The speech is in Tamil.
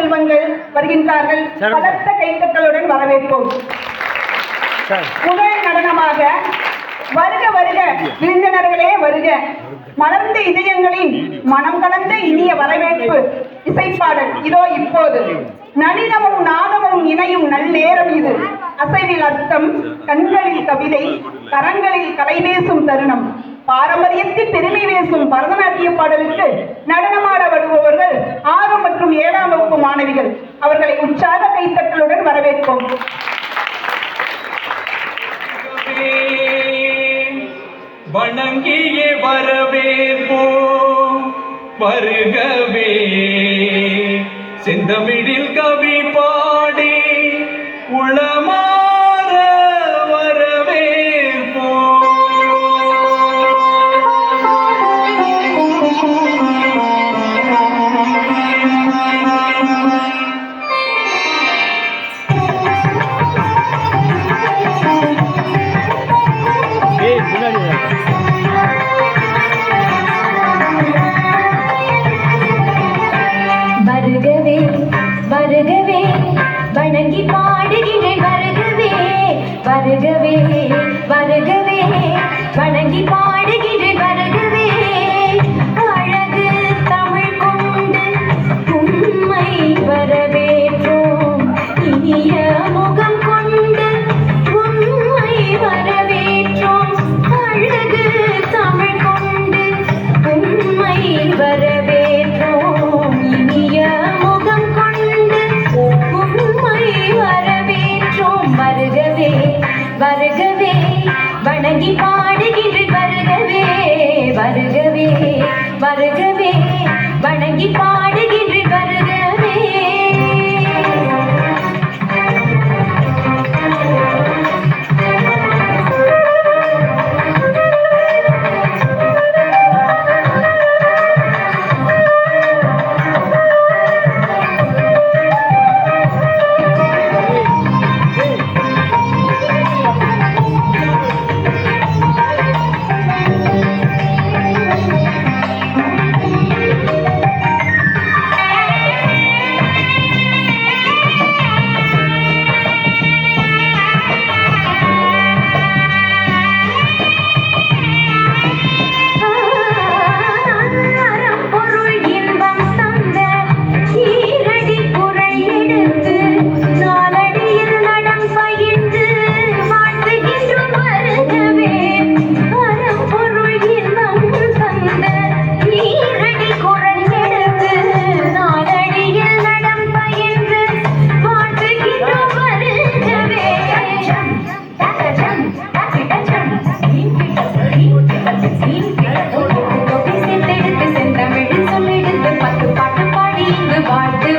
செல்வங்கள் வருகின்றார்கள். பலத்த கைத்தட்டலுடன் வரவேற்போம். முதல் நடனமாக வருக வருக விருந்தினர்களே வருக, மலர்ந்த இதயங்களின் மனம் கலந்த இனிய வரவேற்பு இசைப்பாடல் இதோ இப்போது. நளினமும் நாதமும் இணையும் நல்லேரம் இது. அசைவில் அர்த்தம், கண்களில் கவிதை, கரங்களில் கலை பேசும் தருணம். பாரம்பரியத்தில் பெருமை பேசும் பரதநாட்டிய பாடலுக்கு நடனமாட வருபவர்கள் 6 மற்றும் 7ஆம் வகுப்பு மாணவிகள். அவர்களை உற்சாக கைத்தட்டலுடன் வரவேற்போம். வணங்கியே வரவேற்போம், வருகவே செந்தமிழில் கவி பாடி உளமாற வரவேற்போம். வருகவே வருகவே வணங்கி பாடுகிறேன். வருகவே வருகவே வருகவே வணங்கி பாடுகிறேன். வருகவே அழகு தமிழ் கொண்டு உம்மை வரவேற்றோம். இனிய முகம் கொண்டு உம்மை வரவேற்றோம். அழகு தமிழ் கொண்டு உம்மை வரவேற்றோம். இனிய முகம் கொண்டு உம்மை வரவேற்றோம். வருகவே வருகவே வணங்கி பாடுகிறேன். வருகவே வருகவே வருகவே வணங்கி பாடுகிறேன். வருகவே பாட்டு